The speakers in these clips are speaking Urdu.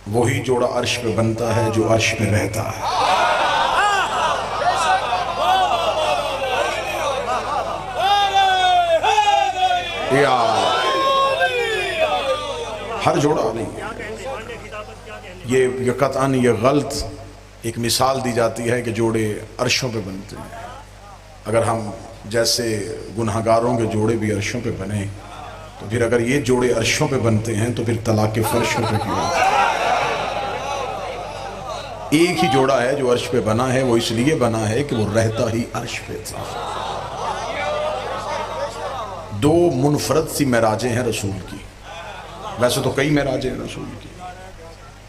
وہی جوڑا عرش پہ بنتا ہے جو عرش پہ رہتا ہے۔ یا ہر جوڑا نہیں ہے، یہ قطعاً یہ غلط ایک مثال دی جاتی ہے کہ جوڑے عرشوں پہ بنتے ہیں۔ اگر ہم جیسے گناہگاروں کے جوڑے بھی عرشوں پہ بنے تو پھر اگر یہ جوڑے عرشوں پہ بنتے ہیں تو پھر طلاق فرشوں پہ کیوں بنتے ہیں؟ ایک ہی جوڑا ہے جو عرش پہ بنا ہے، وہ اس لیے بنا ہے کہ وہ رہتا ہی عرش پہ تھا۔ دو منفرد سی معراجیں ہیں رسول کی، ویسے تو کئی معراجیں ہیں رسول کی،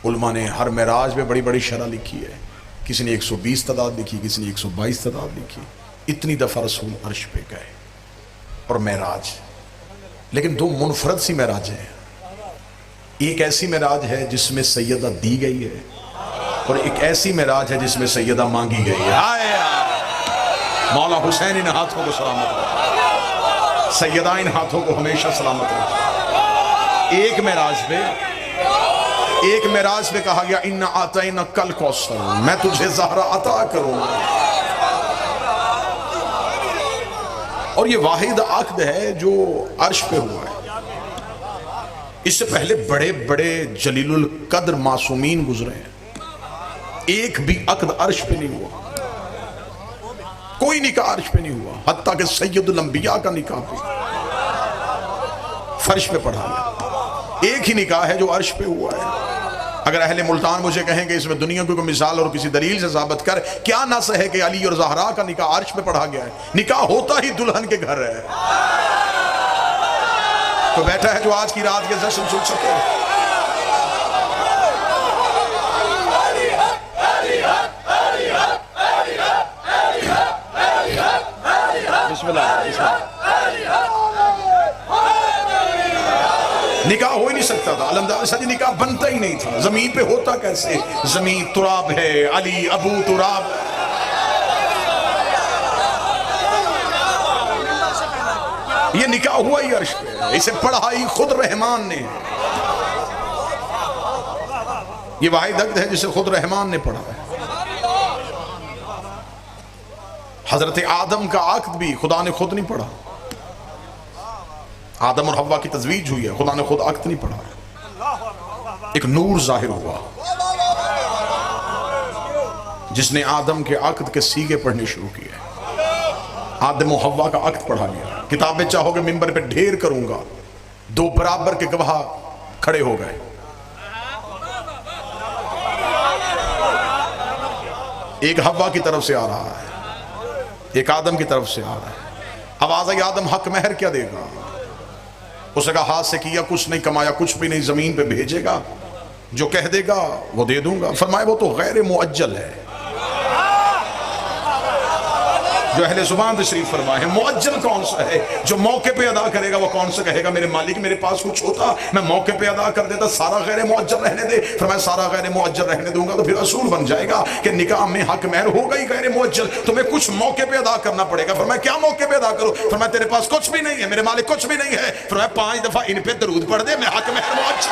علماء نے ہر معراج میں بڑی بڑی شرح لکھی ہے، کسی نے 120 تعداد لکھی، کسی نے 122 تعداد لکھی، اتنی دفعہ رسول عرش پہ گئے اور معراج، لیکن دو منفرد سی معراجیں ہیں۔ ایک ایسی معراج ہے جس میں سیدہ دی گئی ہے اور ایک ایسی معراج ہے جس میں سیدہ مانگی گئی ہے۔ مولا حسین ان ہاتھوں کو سلامت رکھے، سیدہ ان ہاتھوں کو ہمیشہ سلامت رکھے۔ ایک معراج پہ کہا گیا اِنَّا آتَيْنَا کل کوثر، میں تجھے زہرہ عطا کروں گا، اور یہ واحد عقد ہے جو عرش پہ ہوا ہے۔ اس سے پہلے بڑے بڑے جلیل القدر معصومین گزرے ہیں، ایک بھی عقد عرش پہ نہیں ہوا، کوئی نکاح عرش پہ نہیں ہوا، حتیٰ کہ سید الانبیاء کا نکاح بھی فرش پہ پڑھا گیا۔ ایک ہی نکاح ہے جو عرش پہ ہوا ہے۔ اگر اہل ملتان مجھے کہیں کہ اس میں دنیا کو کوئی مثال اور کسی دلیل سے ثابت کر، کیا نص ہے کہ علی اور زہرا کا نکاح عرش پہ پڑھا گیا ہے؟ نکاح ہوتا ہی دلہن کے گھر ہے۔ تو بیٹھا ہے جو آج کی رات کے جشن سن سکے؟ بسم اللہ۔ نکاح ہو ہی نہیں سکتا تھا، علمدار سجی نکاح بنتا ہی نہیں تھا، زمین پہ ہوتا کیسے؟ زمین تراب ہے، علی ابو تراب۔ یہ نکاح ہوا ہی عرش پہ، اسے پڑھا ہی خود رحمان نے۔ یہ واحد عقد ہے جسے خود رحمان نے پڑھا ہے۔ حضرت آدم کا عقد بھی خدا نے خود نہیں پڑھا، آدم اور حوا کی تزویج ہوئی ہے، خدا نے خود عقد نہیں پڑھا، ایک نور ظاہر ہوا جس نے آدم کے عقد کے سیغے پڑھنے شروع کیے۔ آدم و حوا کا عقد پڑھا گیا، کتابیں چاہو گے ممبر پہ ڈھیر کروں گا، دو برابر کے گواہ کھڑے ہو گئے، ایک حوا کی طرف سے آ رہا ہے، ایک آدم کی طرف سے آ رہا ہے۔ آواز آئی آدم حق مہر کیا دے گا؟ اس نے کہا ہاتھ سے کیا کچھ نہیں، کمایا کچھ بھی نہیں، زمین پہ بھیجے گا، جو کہہ دے گا وہ دے دوں گا۔ فرمائے وہ تو غیر معجل ہے، جو اہل زبان تشریف فرمائے ہیں۔ معجل کون سا ہے؟ جو موقع پہ ادا کرے گا وہ کون سا کہے گا میرے مالک میرے پاس کچھ ہوتا میں موقع پہ ادا کر دیتا، سارا غیر معجل رہنے دے۔ فرمایا سارا غیر معجل رہنے دوں گا تو پھر اصول بن جائے گا کہ نکاح میں حق مہر ہوگا ہی غیر معجل، تمہیں کچھ موقع پہ ادا کرنا پڑے گا۔ فرمایا کیا موقع پہ ادا کرو؟ فرمایا تیرے پاس کچھ بھی نہیں ہے، میرے مالک کچھ بھی نہیں ہے۔ فرمایا 5 دفعہ ان پہ درود پڑھ دے، میں حق مہر معجل۔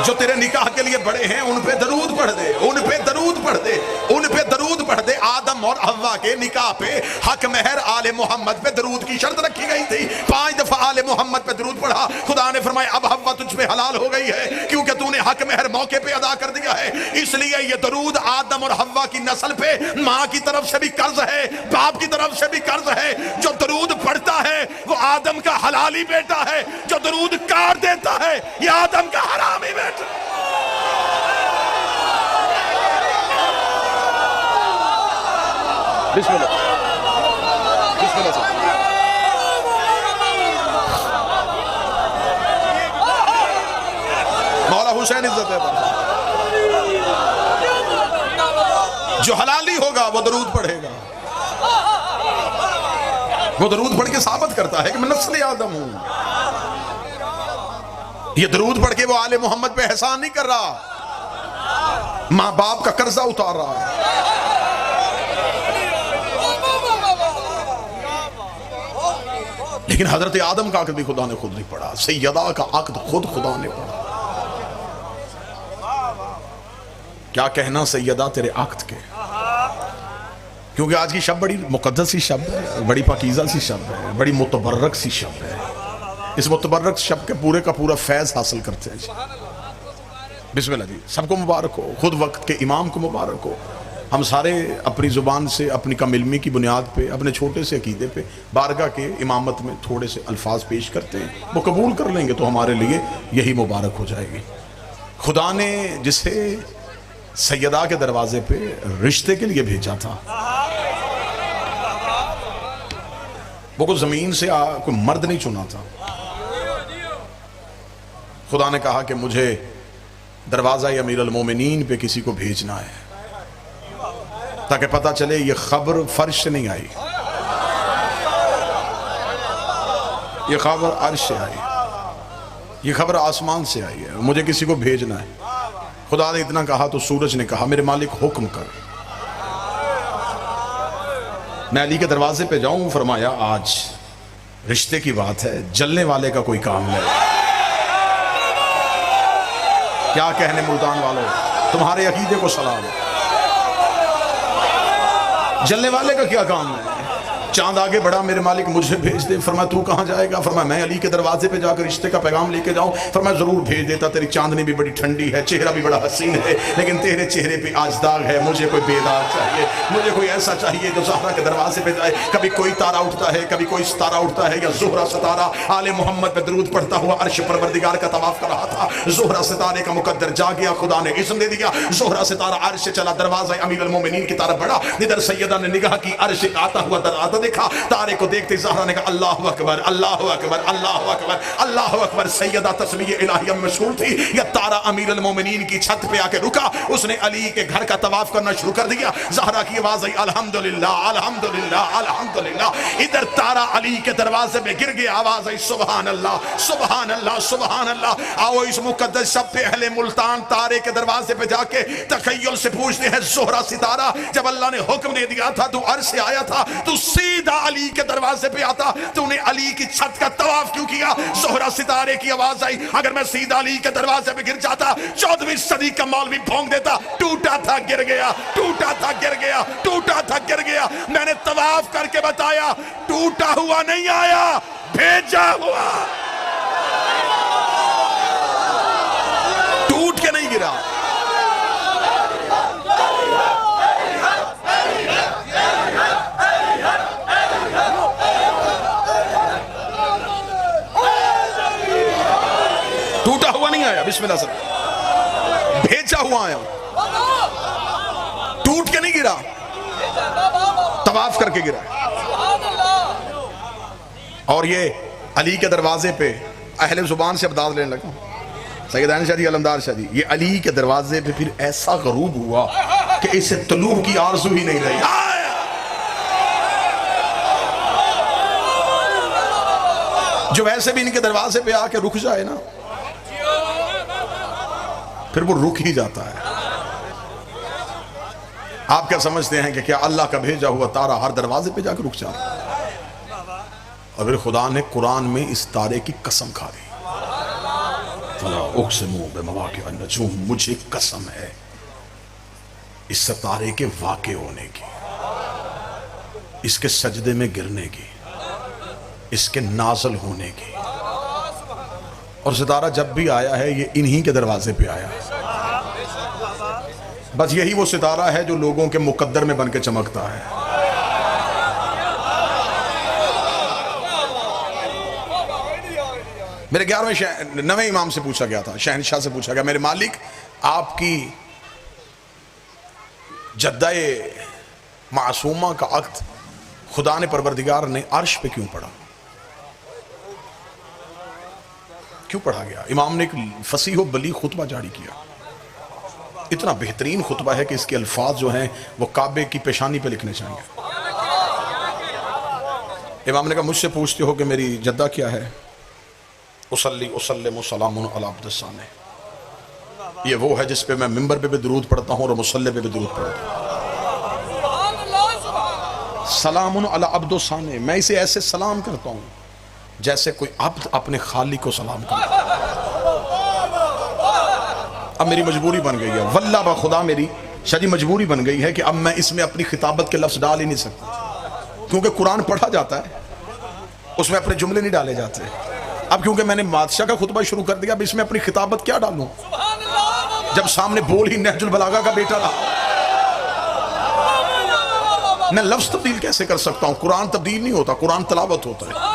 جو تیرے نکاح کے لیے بڑے ہیں ان پہ درود پڑھ دے، ان پہ درود پڑھ دے، ان پہ درود پڑھ دے۔ آدم اور حوا کے نکاح پہ حق مہر آل محمد پہ درود کی شرط رکھی گئی تھی، 5 دفعہ آل محمد پہ درود پڑھا۔ خدا نے فرمایا اب حوا تجھ پہ حلال ہو گئی ہے کیونکہ تو نے حق مہر موقع پہ ادا کر دیا ہے، اس لیے یہ درود آدم اور حوا کی نسل پہ ماں کی طرف سے بھی قرض ہے، باپ کی طرف سے بھی قرض ہے۔ جو درود پڑھتا ہے وہ آدم کا حلالی بیٹا ہے، جو درود کار دیتا ہے یہ آدم کا حرامی بیٹا۔ بسم اللہ، بسم اللہ صاحب۔ مولا حسین عزت ہے، جو حلالی ہوگا وہ درود پڑھے گا، وہ درود پڑھ کے ثابت کرتا ہے کہ میں نسل آدم ہوں۔ یہ درود پڑھ کے وہ آل محمد پہ احسان نہیں کر رہا، ماں باپ کا قرضہ اتار رہا ہے۔ لیکن حضرت آدم کا عقد بھی خدا نے خود نہیں پڑھا، سیدہ کا عقد خود خدا نے پڑھا۔ کیا کہنا سیدہ تیرے عقد کے، کیونکہ آج کی شب بڑی مقدس سی شب ہے، بڑی پاکیزہ سی شب ہے، بڑی متبرک سی شب ہے۔ اس متبرک شب کے پورے کا پورا فیض حاصل کرتے ہیں جی۔ بسم اللہ جی، سب کو مبارک ہو، خود وقت کے امام کو مبارک ہو۔ ہم سارے اپنی زبان سے اپنی کم علمی کی بنیاد پہ اپنے چھوٹے سے عقیدے پہ بارگاہ کے امامت میں تھوڑے سے الفاظ پیش کرتے ہیں، وہ قبول کر لیں گے تو ہمارے لیے یہی مبارک ہو جائے گی۔ خدا نے جسے سیدہ کے دروازے پہ رشتے کے لیے بھیجا تھا، وہ کوئی زمین سے کوئی مرد نہیں چنا تھا۔ خدا نے کہا کہ مجھے دروازہ امیر المومنین پہ کسی کو بھیجنا ہے، تاکہ پتہ چلے یہ خبر فرش سے نہیں آئی، یہ خبر عرش سے آئی، یہ خبر آسمان سے آئی ہے، مجھے کسی کو بھیجنا ہے۔ خدا نے اتنا کہا تو سورج نے کہا میرے مالک حکم کر، میں علی کے دروازے پہ جاؤں؟ فرمایا آج رشتے کی بات ہے، جلنے والے کا کوئی کام نہیں۔ کیا کہنے ملتان والوں، تمہارے عقیدے کو سلام، جلنے والے کا کیا کام ہے؟ چاند آگے بڑھا، میرے مالک مجھے بھیج دے۔ فرمایا تو کہاں جائے گا؟ فرمایا میں علی کے دروازے پہ جا کر رشتے کا پیغام لے کے جاؤں؟ فرمایا ضرور بھیج دیتا، تیری چاندنی بھی بڑی ٹھنڈی ہے، چہرہ بھی بڑا حسین ہے، لیکن تیرے چہرے پہ آج داغ ہے، مجھے کوئی بیدار چاہیے، مجھے کوئی ایسا چاہیے جو زہرا کے دروازے پہ جائے۔ کبھی کوئی تارا اٹھتا ہے، کبھی کوئی ستارہ اٹھتا ہے، یا زہرا ستارہ آل محمد پہ درود پڑھتا ہوا عرش پروردگار کا طواف کر رہا تھا، زہرا ستارے کا مقدر جا گیا، خدا نے اذن دے دیا، زہرا ستارہ عرش سے چلا، دروازہ امیر المومنین کی طرف بڑھا۔ ادھر سیدہ نے نگاہ کی، عرش آتا ہوا دروازہ دیکھا، تارے کو دیکھتے زہرا نے کہا اللہ اکبر اللہ اکبر اللہ اکبر اللہ اکبر۔ سیدہ تسبیح الہیہ میں مشغول تھی، یہ تارا امیر المومنین کی چھت پہ آ کے رکا، اس نے علی کے گھر کا طواف کرنا شروع کر دیا۔ زہرا کی آواز آئی الحمدللہ الحمدللہ الحمدللہ۔ ادھر تارا علی کے دروازے پہ گر گیا، آواز آئی سبحان اللہ سبحان اللہ سبحان اللہ۔ آؤ اس مقدس شب پہ اہل ملتان تارے کے دروازے پہ جا کے تخیل سے پوچھتے ہیں زہرا ستارہ، جب اللہ نے حکم دے دیا تھا تو عرش سے آیا تھا، تو سیدھا علی کے دروازے پہ آتا، تو نے علی کی چھت کا طواف کیوں کیا؟ زہرا ستارے کی آواز آئی اگر میں سیدھا علی کے دروازے پہ گر جاتا 14ویں صدی کا مولوی بھونک دیتا، ٹوٹا تھا گر گیا ٹوٹا تھا گر گیا ٹوٹا تھا گر گیا۔ میں نے طواف کر کے بتایا ٹوٹا ہوا نہیں آیا، بھیجا ہوا، ٹوٹ کے نہیں گرا۔ ٹوٹا ہوا نہیں آیا، بسم اللہ سر، بھیجا ہوا آیا، ٹوٹ کے نہیں گرا، طواف کر کے گرا۔ اور یہ علی کے دروازے پہ اہل زبان سے ابداد لینے لگا، سیدان شاہ جی علمدار شاہ جی، یہ علی کے دروازے پہ پھر ایسا غروب ہوا کہ اسے طلوع کی آرزو ہی نہیں رہی۔ جو ویسے بھی ان کے دروازے پہ آ کے رک جائے نا، پھر وہ رک ہی جاتا ہے۔ آپ کیا سمجھتے ہیں کہ کیا اللہ کا بھیجا ہوا تارا ہر دروازے پہ جا کے رک جاتا؟ اور پھر خدا نے قرآن میں اس تارے کی قسم کھا دی، فَلَا أُقْسِمُ بِمَوَاقِعِ النُّجُومِ، مجھے قسم ہے اس ستارے کے واقع ہونے کی، اس کے سجدے میں گرنے کی، اس کے نازل ہونے کی۔ اور ستارہ جب بھی آیا ہے یہ انہی کے دروازے پہ آیا ہے، بس یہی وہ ستارہ ہے جو لوگوں کے مقدر میں بن کے چمکتا ہے۔ میرے 11ویں نویں امام سے پوچھا گیا تھا، شہنشاہ سے پوچھا گیا میرے مالک آپ کی جدہ معصومہ کا عقد خدا نے پروردگار نے عرش پہ کیوں پڑھا، کیوں پڑھا گیا؟ امام نے ایک فصیح و بلیغ خطبہ جاری کیا، اتنا بہترین خطبہ ہے کہ اس کے الفاظ جو ہیں وہ کعبے کی پیشانی پہ لکھنے چاہیے۔ امام نے کہا مجھ سے پوچھتے ہو کہ میری جدہ کیا ہے؟ اصلی اسلم سلام علی عبد الثانی، یہ وہ ہے جس پہ میں ممبر پہ بھی درود پڑھتا ہوں اور مصلی پہ بھی درود پڑھتا ہوں۔ سلام علی عبد الثانی، میں اسے ایسے سلام کرتا ہوں جیسے کوئی عبد اپنے خالق کو سلام کرتا ہے۔ اب میری مجبوری بن گئی ہے، واللہ بخدا میری شدید مجبوری بن گئی ہے کہ اب میں اس میں اپنی خطابت کے لفظ ڈال ہی نہیں سکتا، کیونکہ قرآن پڑھا جاتا ہے، اس میں اپنے جملے نہیں ڈالے جاتے۔ اب کیونکہ میں نے بادشاہ کا خطبہ شروع کر دیا، اب اس میں اپنی خطابت کیا ڈالوں جب سامنے بول ہی نہج البلاغہ کا بیٹا رہا۔ میں لفظ تبدیل کیسے کر سکتا ہوں؟ قرآن تبدیل نہیں ہوتا، قرآن تلاوت ہوتا ہے۔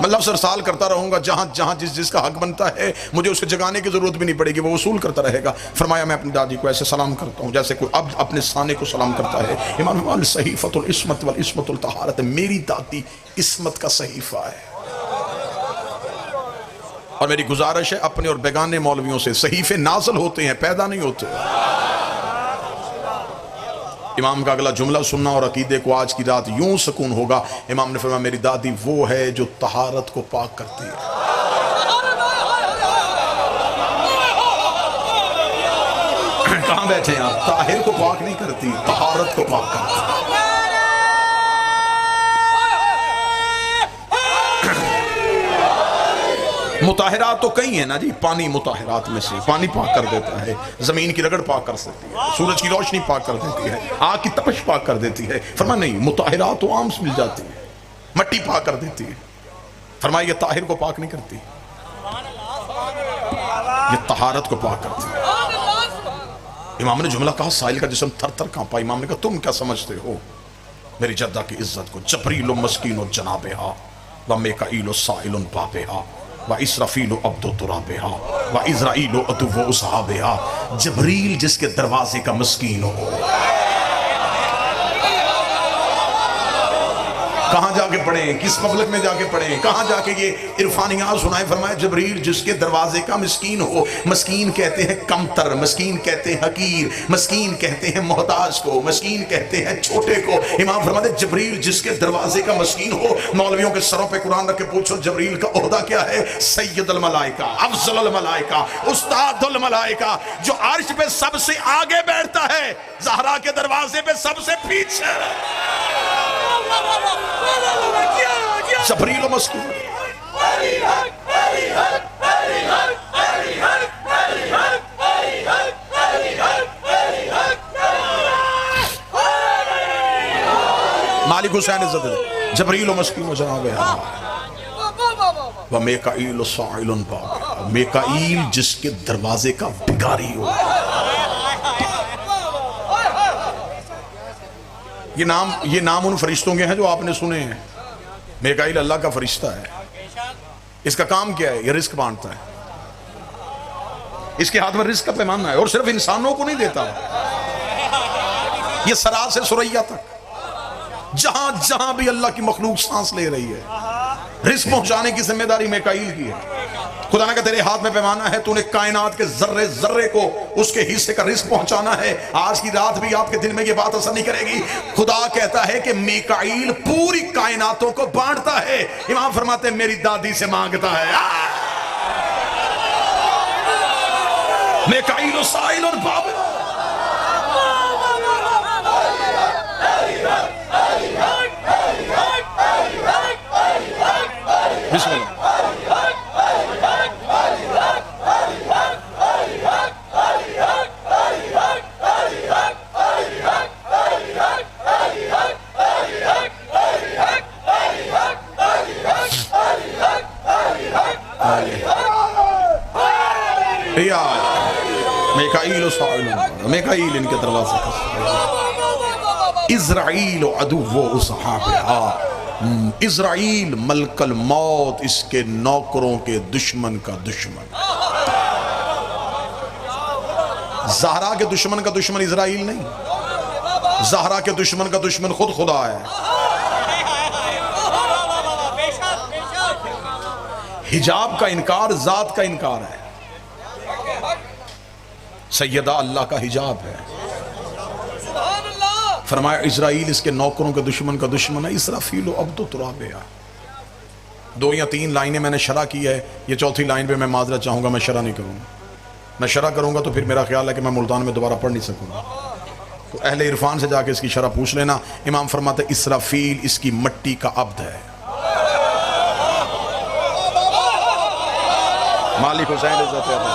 میں لفظ ارسال کرتا رہوں گا، جہاں جہاں جس کا حق بنتا ہے مجھے اسے جگانے کی ضرورت بھی نہیں پڑے گی، وہ وصول کرتا رہے گا۔ فرمایا میں اپنی دادی کو ایسے سلام کرتا ہوں جیسے کوئی عبد اپنے سانے کو سلام کرتا ہے۔ امام فرمایا صحیفۃ العصمت والعصمت الطہارت، میری دادی عصمت کا صحیفہ ہے، اور میری گزارش ہے اپنے اور بیگانے مولویوں سے، صحیفے نازل ہوتے ہیں، پیدا نہیں ہوتے۔ امام کا اگلا جملہ سننا اور عقیدے کو آج کی رات یوں سکون ہوگا۔ امام نے فرمایا میری دادی وہ ہے جو طہارت کو پاک کرتی ہے۔ کہاں بیٹھے ہیں آپ؟ طاہر کو پاک نہیں کرتی، طہارت کو پاک کرتی ہے۔ مطہرات تو کئی ہیں نا جی، پانی مطہرات میں سے، پانی پاک کر دیتا ہے، زمین کی رگڑ پاک کر سکتی ہے، سورج کی روشنی پاک کر دیتی ہے، آگ کی تپش پاک کر دیتی ہے۔ فرمایا نہیں، مطہرات تو عام سے مل جاتی ہے، مٹی پاک کر دیتی ہے۔ فرمایا یہ طاہر کو پاک نہیں کرتی، یہ طہارت کو پاک کرتی ہے۔ امام نے جملہ کہا، سائل کا جسم تھر تھر کانپا۔ امام نے کہا تم کیا سمجھتے ہو میری جدہ کی عزت کو؟ جبریل و مسکین و جنابہا و میکائیل و سائل بابہا و اسرافیل و عبد و ترابہا و اسرائیل و عدو و اصحابہا، جبریل جس کے دروازے کا مسکین ہو۔ کہاں جا کے پڑھیں؟ کس مبلغ میں جا کے پڑھیں؟ کہاں جا کے یہ عرفانیات سنائیں؟ فرمایا جبریل جس کے دروازے کا مسکین ہو۔ مسکین کہتے ہیں کمتر، مسکین کہتے ہیں حقیر، مسکین کہتے ہیں محتاج کو، مسکین کہتے ہیں چھوٹے کو۔ امام فرماتے ہیں جبریل جس کے دروازے کا مسکین ہو۔ مولویوں کے سروں پہ قرآن رکھ کے پوچھو جبریل کا عہدہ کیا ہے؟ سید الملائکہ، افضل الملائکہ، استاد الملائکہ، جو عرش پہ سب سے آگے بیٹھتا ہے، زہرا کے دروازے پہ سب سے پیچھے۔ جبریل و مسکین۔ مالک حسین عزت دے، جبریل و مسکین و جنابہا و میکائیل و سائل بابہا، میکائیل جس کے دروازے کا بھکاری ہو۔ یہ نام ان فرشتوں کے ہیں جو آپ نے سنے ہیں۔ میکائیل اللہ کا فرشتہ ہے، اس کا کام کیا ہے؟ یہ رزق بانٹتا ہے، اس کے ہاتھ میں رزق کا پیمانہ ہے، اور صرف انسانوں کو نہیں دیتا، یہ سرا سے سریا تک جہاں جہاں بھی اللہ کی مخلوق سانس لے رہی ہے، رزق پہنچانے کی ذمہ داری میکائیل کی ہے۔ خدا نے کہا تیرے ہاتھ میں پیمانہ ہے، تو نے کائنات کے ذرے ذرے کو اس کے حصے کا رزق پہنچانا ہے۔ آج کی رات بھی آپ کے دل میں یہ بات اثر نہیں کرے گی۔ خدا کہتا ہے کہ میکائیل پوری کائناتوں کو بانٹتا ہے۔ امام فرماتے ہیں میری دادی سے مانگتا ہے۔ میکائیل و سائل اور بابہا، بسم اللہ۔ میکائیل و سائل، میکائیل ان کے دروازے کا، اسرائیل و عدو و اصحابہا، اسرائیل ملک الموت، اس کے نوکروں کے دشمن کا دشمن۔ زہرا کے دشمن کا دشمن اسرائیل نہیں، زہرا کے دشمن کا دشمن خود خدا ہے۔ حجاب کا انکار ذات کا انکار ہے، سیدہ اللہ کا حجاب ہے۔ فرمایا اسرائیل اس کے نوکروں کے دشمن کا دشمن ہے، اسرافیل و عبد و ترابہا۔ 2 یا 3 لائنیں میں نے شرح کی ہے، یہ چوتھی لائن پہ میں معذرت چاہوں گا، میں شرح نہیں کروں گا۔ میں شرح کروں گا تو پھر میرا خیال ہے کہ میں ملتان میں دوبارہ پڑھ نہیں سکوں گا، تو اہل عرفان سے جا کے اس کی شرح پوچھ لینا۔ امام فرماتے ہیں اسرافیل اس کی مٹی کا عبد ہے، مالک حسین عزت عطا۔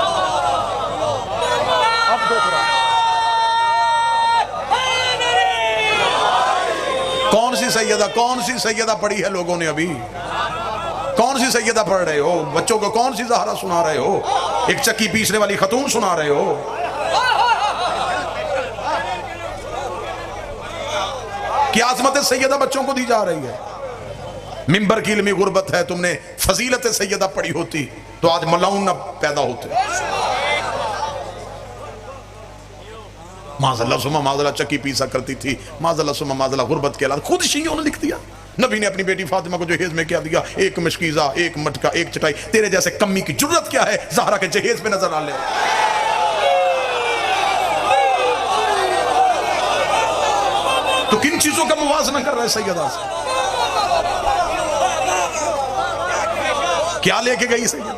اب دو قرآن، کون سی سیدہ پڑھی ہے لوگوں نے ابھی؟ کون سی سیدہ پڑھ رہے ہو؟ بچوں کو کون سی زہرا سنا رہے ہو؟ ایک چکی پیسنے والی خاتون سنا رہے ہو؟ کیا عظمت سیدہ بچوں کو دی جا رہی ہے؟ ممبر کی علمی غربت ہے، تم نے فضیلت سیدہ پڑھی ہوتی تو آج ملاؤن نہ پیدا ہوتے۔ معاذاللہ ثم معاذاللہ چکی پیسا کرتی تھی، معاذاللہ ثم معاذاللہ غربت کے علاوہ خود شیعوں نے لکھ دیا۔ نبی نے اپنی بیٹی فاطمہ کو جہیز میں کیا دیا؟ ایک مشکیزہ، ایک مٹکا، ایک چٹائی۔ تیرے جیسے کمی کی جرت کیا ہے زہرا کے جہیز میں نظر آ لے؟ تو کن چیزوں کا موازنہ کر رہا ہے سیدہ سے؟ کیا لے کے گئی سیدہ؟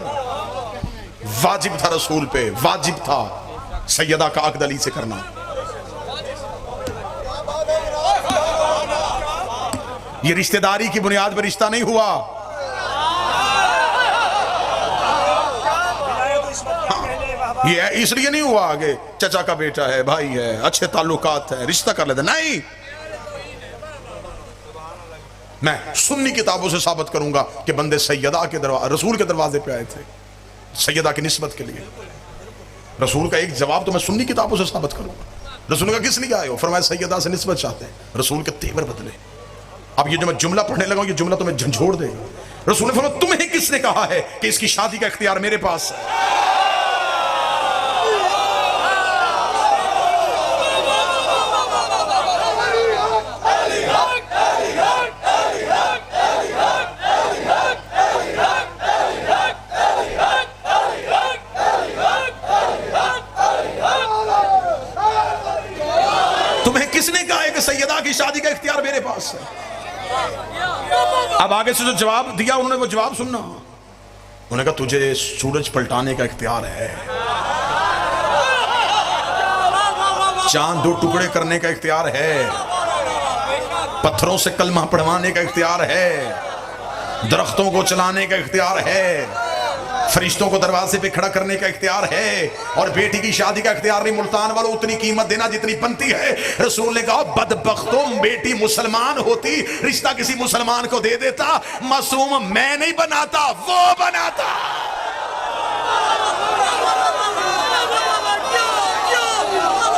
واجب تھا رسول پہ، واجب تھا سیدہ کا عقد علی سے کرنا۔ یہ رشتہ داری کی بنیاد پر رشتہ نہیں ہوا، یہ اس لیے نہیں ہوا کہ چچا کا بیٹا ہے، بھائی ہے، اچھے تعلقات ہے، رشتہ کر لیتے، نہیں۔ میں سنی کتابوں سے ثابت کروں گا کہ بندے سیدہ کے رسول کے دروازے پہ آئے تھے سیدہ کی نسبت کے لیے۔ رسول کا ایک جواب تو میں سنی کتابوں سے ثابت کروں گا۔ رسول کا کس لیے آئے ہو؟ فرمایا سیدہ سے نسبت چاہتے ہیں، رسول کے تیور بدلے۔ اب یہ جو میں جملہ پڑھنے لگا ہوں، یہ جملہ تمہیں جھنجھوڑ دے گا۔ رسول نے فرمایا تمہیں کس نے کہا ہے کہ اس کی شادی کا اختیار میرے پاس ہے؟ تمہیں کس نے کہا ہے کہ سیدہ کی شادی کا اختیار میرے پاس ہے؟ اب آگے سے جو جواب دیا انہوں نے وہ جواب سننا۔ انہوں نے کہا تجھے سورج پلٹانے کا اختیار ہے، چاند دو ٹکڑے کرنے کا اختیار ہے، پتھروں سے کلمہ پڑھوانے کا اختیار ہے، درختوں کو چلانے کا اختیار ہے، فرشتوں کو دروازے پہ کھڑا کرنے کا اختیار ہے، اور بیٹی کی شادی کا اختیار نہیں۔ ملتان والوں اتنی قیمت دینا جتنی بنتی ہے۔ رسول نے کہا بدبختوں، بیٹی مسلمان ہوتی رشتہ کسی مسلمان کو دے دیتا، معصوم میں نہیں بناتا، وہ بناتا۔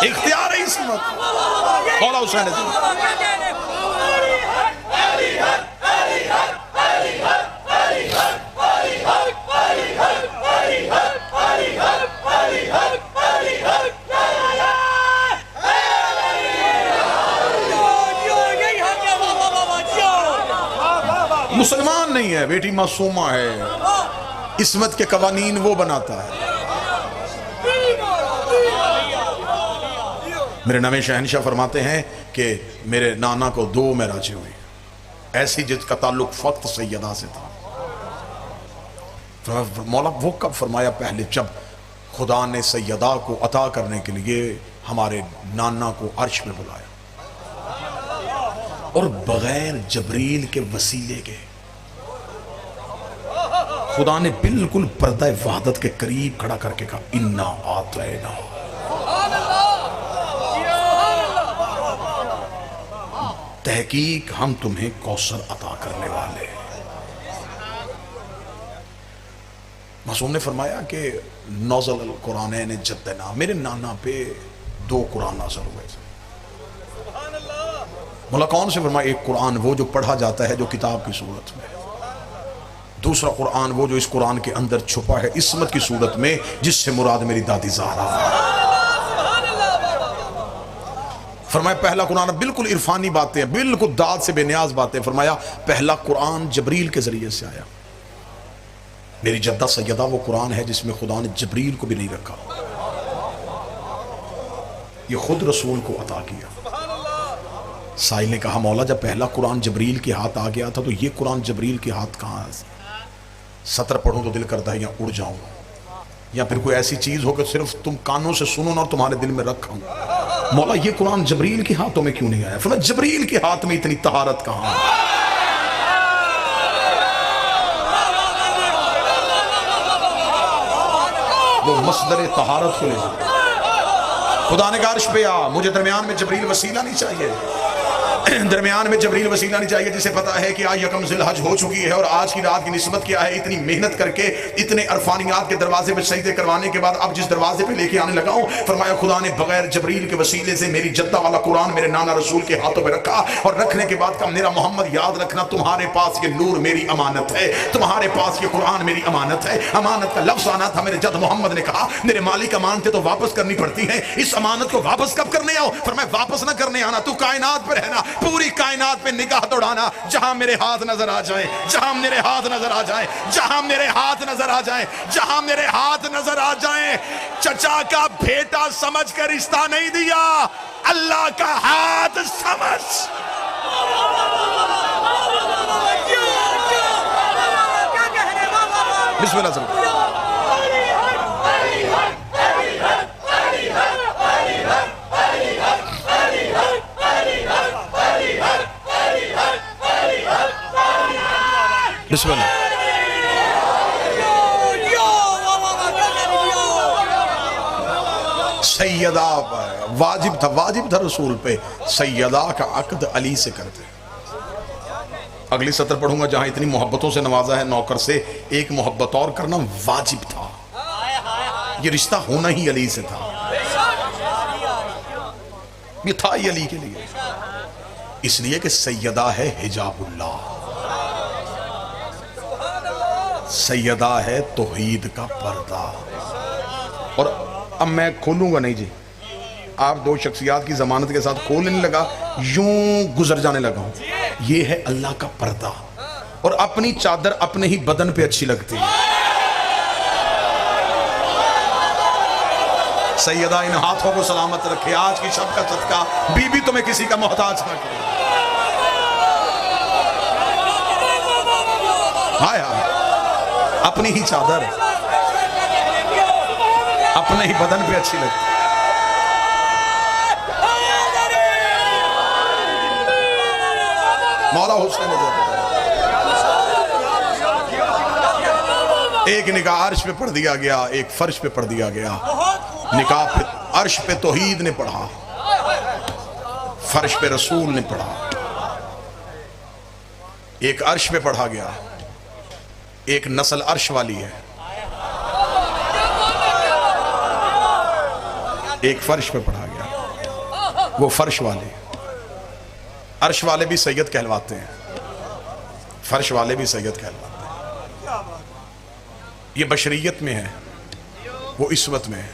اختیار ہے عصمت۔ مولا حسین مسلمان نہیں ہے، بیٹی معصومہ ہے، عصمت کے قوانین وہ بناتا ہے۔ میرے نویں شہنشاہ فرماتے ہیں کہ میرے نانا کو 2 معراجیں ہوئی، ایسی جس کا تعلق فقط سیدہ سے تھا۔ مولا وہ کب فرمایا؟ پہلے جب خدا نے سیدہ کو عطا کرنے کے لیے ہمارے نانا کو عرش میں بلایا، اور بغیر جبریل کے وسیلے کے خدا نے بالکل پردہ وحدت کے قریب کھڑا کر کے کہا انا آتینا۔ تحقیق ہم تمہیں کوثر عطا کرنے والے۔ معصوم نے فرمایا کہ نزل القرآنین جدنا، میرے نانا پہ 2 قرآن نازل ہوئے تھے۔ مولا کون سے؟ فرمایا ایک قرآن وہ جو پڑھا جاتا ہے جو کتاب کی صورت میں، دوسرا قرآن وہ جو اس قرآن کے اندر چھپا ہے عصمت کی صورت میں، جس سے مراد میری دادی زہرا ہے۔ فرمایا پہلا قرآن بالکل عرفانی باتیں، بالکل داد سے بے نیاز باتیں۔ فرمایا پہلا قرآن جبریل کے ذریعے سے آیا۔ میری جدہ سیدہ وہ قرآن ہے جس میں خدا نے جبریل کو بھی نہیں رکھا، یہ خود رسول کو عطا کیا۔ سائل نے کہا مولا جب پہلا قرآن جبریل کے ہاتھ آ گیا تھا تو یہ قرآن جبریل کے ہاتھ کہاں ہے؟ سطر پڑھوں تو دل کرتا ہے یا اڑ جاؤں، یا پھر کوئی ایسی چیز ہو کہ صرف تم کانوں سے سنو نہ اور تمہارے دل میں رکھوں۔ مولا یہ قرآن جبریل کے ہاتھوں میں کیوں نہیں آیا؟ فرمایا جبریل کے ہاتھ میں اتنی طہارت کہاں ہے؟ وہ مصدر طہارت کو لے جائے. خدا نے کہا عرش پہ آ, مجھے درمیان میں جبریل وسیلہ نہیں چاہیے, درمیان میں جبریل وسیلہ نہیں چاہیے, جسے پتا ہے کہ آج یکم ذی الحج ہو چکی ہے اور آج کی رات کی نسبت کیا ہے. اتنی محنت کر کے اتنے عرفانیات کے دروازے پہ سجدے کروانے کے بعد اب جس دروازے پہ لے کے آنے لگا ہوں, فرمایا خدا نے بغیر جبریل کے وسیلے سے میری جدہ والا قرآن میرے نانا رسول کے ہاتھوں پہ رکھا, اور رکھنے کے بعد کہا میرا محمد یاد رکھنا تمہارے پاس یہ نور میری امانت ہے, تمہارے پاس یہ قرآن میری امانت ہے. امانت کا لفظ آنا تھا, میرے جد محمد نے کہا میرے مالک امانتیں تو واپس کرنی پڑتی ہیں, اس امانت کو واپس کب کرنے آؤ؟ فرمایا واپس نہ کرنے آنا, تو کائنات پہ رہنا, پوری کائنات پہ نگاہ دوڑانا, جہاں میرے ہاتھ نظر آ جائیں, جہاں میرے ہاتھ نظر آ جائیں, جہاں میرے ہاتھ نظر آ جائیں, جہاں میرے ہاتھ نظر آ جائیں. چچا کا بیٹا سمجھ کر رشتہ نہیں دیا, اللہ کا ہاتھ سمجھ. بسم اللہ سلام. بسم اللہ. سیدہ واجب تھا رسول پہ, سیدہ کا عقد علی سے کرتے. اگلی سطر پڑھوں گا جہاں اتنی محبتوں سے نوازا ہے نوکر سے, ایک محبت اور کرنا واجب تھا, یہ رشتہ ہونا ہی علی سے تھا, یہ تھا ہی علی کے لیے, اس لیے کہ سیدہ ہے حجاب اللہ, سیدہ ہے توحید کا پردہ. اور اب میں کھولوں گا نہیں جی, آپ دو شخصیات کی ضمانت کے ساتھ کھولنے لگا, یوں گزر جانے لگا ہوں. یہ ہے اللہ کا پردہ, اور اپنی چادر اپنے ہی بدن پہ اچھی لگتی ہے. سیدہ ان ہاتھوں کو سلامت رکھے, آج کی شب کا صدقہ بی بی تمہیں کسی کا محتاج نہ کرے. ہائے ہائے, اپنی ہی چادر اپنے ہی بدن پہ اچھی لگتی. مولا حسین ایک نکاح عرش پہ پڑھ دیا گیا, ایک فرش پہ پڑھ دیا گیا. نکاح پہ عرش پہ توحید نے پڑھا, فرش پہ رسول نے پڑھا. ایک عرش پہ پڑھا گیا, ایک نسل عرش والی ہے, ایک فرش پہ پڑھا گیا. وہ فرش والے, عرش والے بھی سید کہلواتے ہیں, فرش والے بھی سید کہلواتے ہیں. یہ بشریت میں ہے, وہ عصمت میں ہے,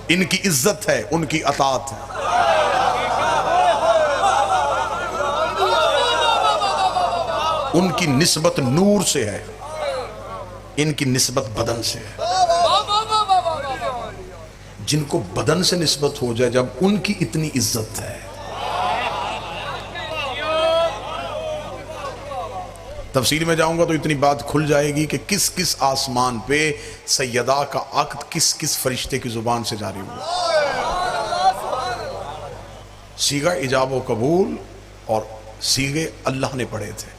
ان کی عزت ہے, ان کی اطاعت ہے. ان کی نسبت نور سے ہے, ان کی نسبت بدن سے ہے. جن کو بدن سے نسبت ہو جائے, جب ان کی اتنی عزت ہے. تفصیل میں جاؤں گا تو اتنی بات کھل جائے گی کہ کس کس آسمان پہ سیدہ کا عقد کس کس فرشتے کی زبان سے جاری ہوا. صیغہ ایجاب و قبول اور صیغے اللہ نے پڑھے تھے,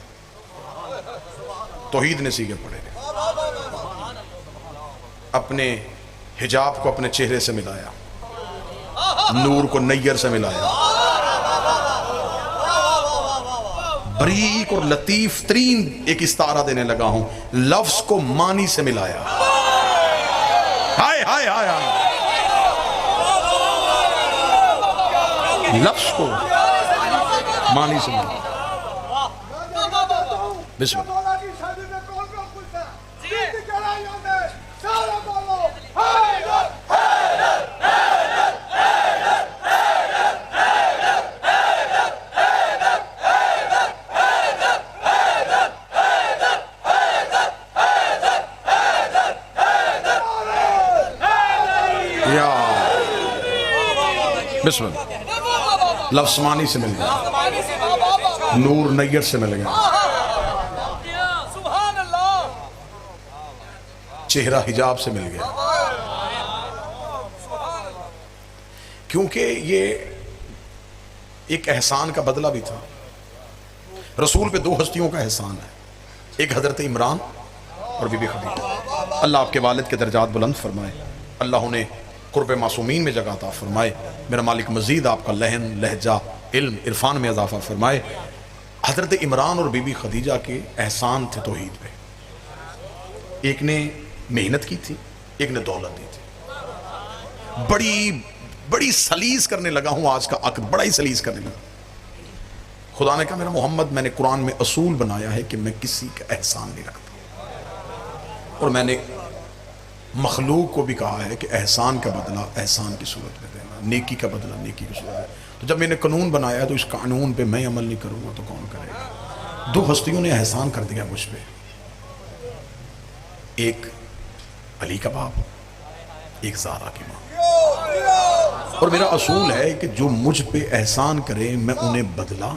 توحید نے صیغے پڑھے. اپنے حجاب کو اپنے چہرے سے ملایا, نور کو نیر سے ملایا, بریک اور لطیف ترین ایک استعارہ دینے لگا ہوں, لفظ کو معنی سے ملایا. ہائے ہائے ہائے ہائے, لفظ کو معنی سے ملایا. بسم اللہ. بسم اللہ. لفظ معنی سے مل گیا, نور نیر سے مل گیا, چہرہ حجاب سے مل گیا. کیونکہ یہ ایک احسان کا بدلہ بھی تھا. رسول پہ دو ہستیوں کا احسان ہے, ایک حضرت عمران اور بی بی خدیجہ. اللہ آپ کے والد کے درجات بلند فرمائے، اللہ انہیں قرب معصومین میں جگہ عطا فرمائے، میرا مالک مزید آپ کا لہن لہجہ علم عرفان میں اضافہ فرمائے۔ حضرت عمران اور بی بی خدیجہ کے احسان تھے توحید پہ، ایک نے محنت کی تھی، ایک نے دولت دی تھی۔ بڑی سلیس کرنے لگا ہوں آج کا عقد، بڑا ہی سلیس کرنے لگا۔ خدا نے کہا میرا محمد، میں نے قرآن میں اصول بنایا ہے کہ میں کسی کا احسان نہیں رکھتا، اور میں نے مخلوق کو بھی کہا ہے کہ احسان کا بدلہ احسان کی صورت میں دینا، نیکی کا بدلہ نیکی کی صورت میں۔ تو جب میں نے قانون بنایا ہے تو اس قانون پہ میں عمل نہیں کروں گا تو کون کرے گا؟ دو ہستیوں نے احسان کر دیا مجھ پہ، ایک علی کا باپ، ایک زہرا کی ماں، اور میرا اصول ہے کہ جو مجھ پہ احسان کرے میں انہیں بدلہ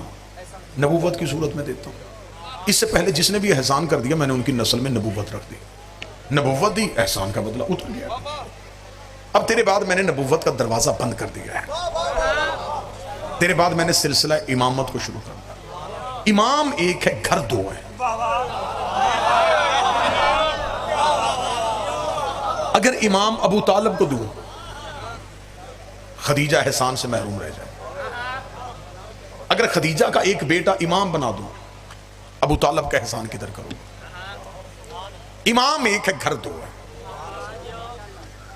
نبوت کی صورت میں دیتا ہوں۔ اس سے پہلے جس نے بھی احسان کر دیا میں نے ان کی نسل میں نبوت رکھ دی، نبوت دی، احسان کا بدلہ اتر گیا۔ اب تیرے بعد میں نے نبوت کا دروازہ بند کر دیا ہے، تیرے بعد میں نے سلسلہ امامت کو شروع کر دیا۔ امام ایک ہے، گھر دو ہے۔ اگر امام ابو طالب کو دوں، خدیجہ احسان سے محروم رہ جائے۔ اگر خدیجہ کا ایک بیٹا امام بنا دوں، ابو طالب کا احسان کدھر کروں؟ امام ایک ہے، گھر دو ہے۔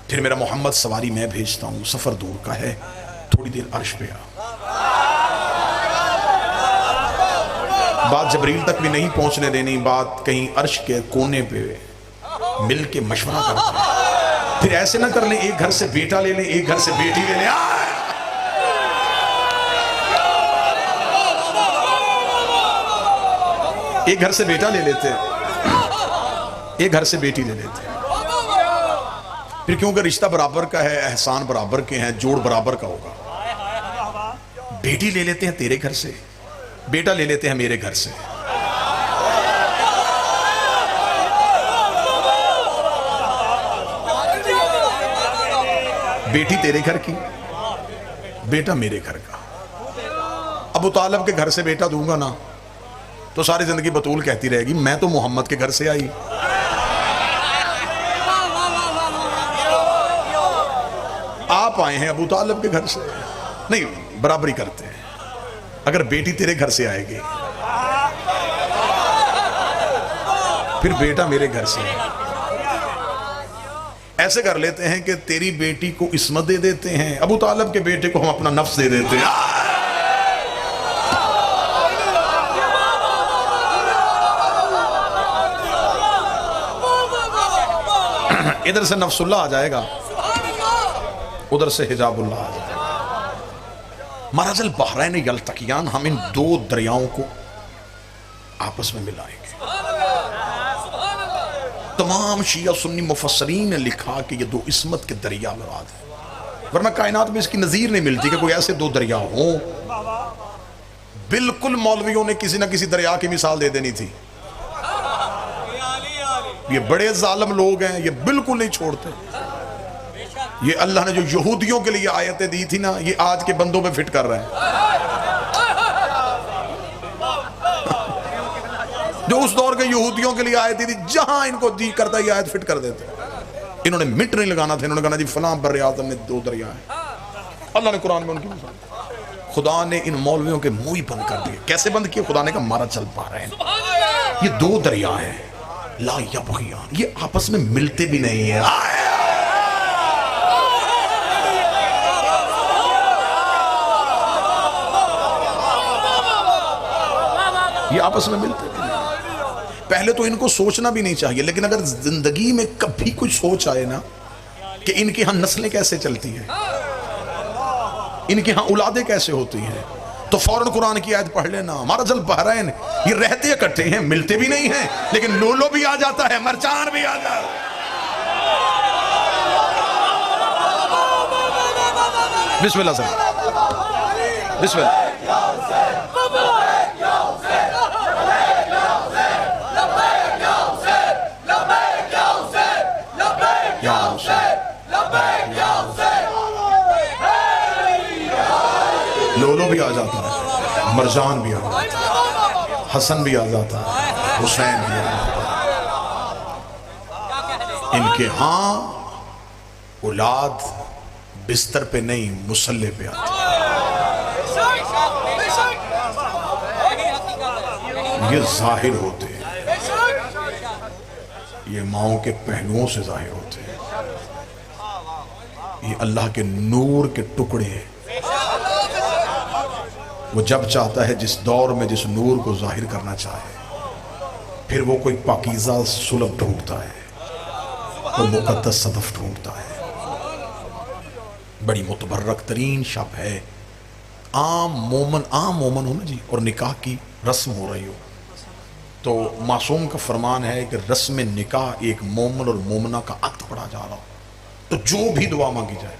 پھر میرا محمد سواری میں بھیجتا ہوں، سفر دور کا ہے، تھوڑی دیر عرش پہ آ۔ بات جبریل تک بھی نہیں پہنچنے دینی، بات کہیں عرش کے کونے پہ مل کے مشورہ کرتے ہیں۔ پھر ایسے نہ کر لیں ایک گھر سے بیٹا لے لیں، ایک گھر سے بیٹی لے لیں، ایک گھر سے بیٹا لے لیتے، ایک گھر سے بیٹی لے لیتے۔ پھر کیونکہ رشتہ برابر کا ہے، احسان برابر کے ہیں، جوڑ برابر کا ہوگا، بیٹی لے لیتے ہیں تیرے گھر سے، بیٹا لے لیتے ہیں میرے گھر سے۔ بیٹی تیرے گھر کی، بیٹا میرے گھر کا۔ ابو طالب کے گھر سے بیٹا دوں گا نا تو ساری زندگی بطول کہتی رہے گی میں تو محمد کے گھر سے آئی۔ آپ آئے ہیں ابو طالب کے گھر سے، نہیں برابری کرتے ہیں۔ اگر بیٹی تیرے گھر سے آئے گی پھر بیٹا میرے گھر سے۔ ایسے کر لیتے ہیں کہ تیری بیٹی کو عصمت دے دیتے ہیں، ابو طالب کے بیٹے کو ہم اپنا نفس دے دیتے ہیں۔ ادھر سے نفس اللہ آ جائے گا، ادھر سے حجاب اللہ آ جائے گا۔ مرج البحرین یلتقیان، ہم ان دو دریاؤں کو آپس میں ملائیں گے۔ تمام شیعہ سنی مفسرین نے لکھا کہ یہ دو عصمت کے دریا مراد ہیں، ورنہ کائنات میں اس کی نظیر نہیں ملتی کہ کوئی ایسے دو دریا ہوں۔ بالکل مولویوں نے کسی نہ کسی دریا کی مثال دے دینی تھی۔ یہ بڑے ظالم لوگ ہیں، یہ بالکل نہیں چھوڑتے۔ یہ اللہ نے جو یہودیوں کے لیے آیتیں دی تھی نا، یہ آج کے بندوں پہ فٹ کر رہے ہیں۔ جو اس دور کے یہودیوں کے لیے آیتیں تھی، جہاں ان کو جی کرتا یہ آیت فٹ کر دیتے۔ انہوں نے مٹ نہیں لگانا تھا، انہوں نے کہا جی فلاں بر اعظم میں دو دریا ہیں۔ اللہ نے قرآن میں ان کی مثال، خدا نے ان مولویوں کے منہ ہی بند کر دیے۔ کیسے بند کیے؟ خدا نے کہا مارا چل پا رہے ہیں، یہ دو دریا ہیں، لا یبغیان، یہ آپس میں ملتے بھی نہیں ہیں۔ یہ آپس میں ملتے بھی نہیں۔ پہلے تو ان کو سوچنا بھی نہیں چاہیے، لیکن اگر زندگی میں کبھی کچھ سوچ آئے نا کہ ان کے ہاں نسلیں کیسے چلتی ہیں، ان کے ہاں اولادیں کیسے ہوتی ہیں، تو فوراً قرآن کی آیت پڑھ لینا، ہمارا جل بحرین، یہ رہتے اکٹھے ہیں، ملتے بھی نہیں ہیں، لیکن لولو بھی آ جاتا ہے، مرچان بھی آ جاتا ہے۔ بسم اللہ سر، بسم اللہ۔ لولو بھی آ جاتا ہے، مرجان بھی آ جاتا ہے، حسن بھی آ جاتا ہے، حسین بھی آ جاتا ہے۔ ان کے ہاں اولاد بستر پہ نہیں مصلے پہ آتی، یہ ظاہر ہوتے ہیں، یہ ماؤں کے پہلوؤں سے ظاہر ہوتے ہیں، یہ اللہ کے نور کے ٹکڑے ہیں۔ وہ جب چاہتا ہے جس دور میں جس نور کو ظاہر کرنا چاہے، پھر وہ کوئی پاکیزہ سلب ڈھونڈتا ہے، کوئی مقدس صدف ڈھونڈتا ہے۔ بڑی متبرک ترین شب ہے، عام مومن ہو نا جی، اور نکاح کی رسم ہو رہی ہو تو معصوم کا فرمان ہے کہ رسم نکاح ایک مومن اور مومنہ کا عقد پڑھا جا رہا ہو تو جو بھی دعا مانگی جائے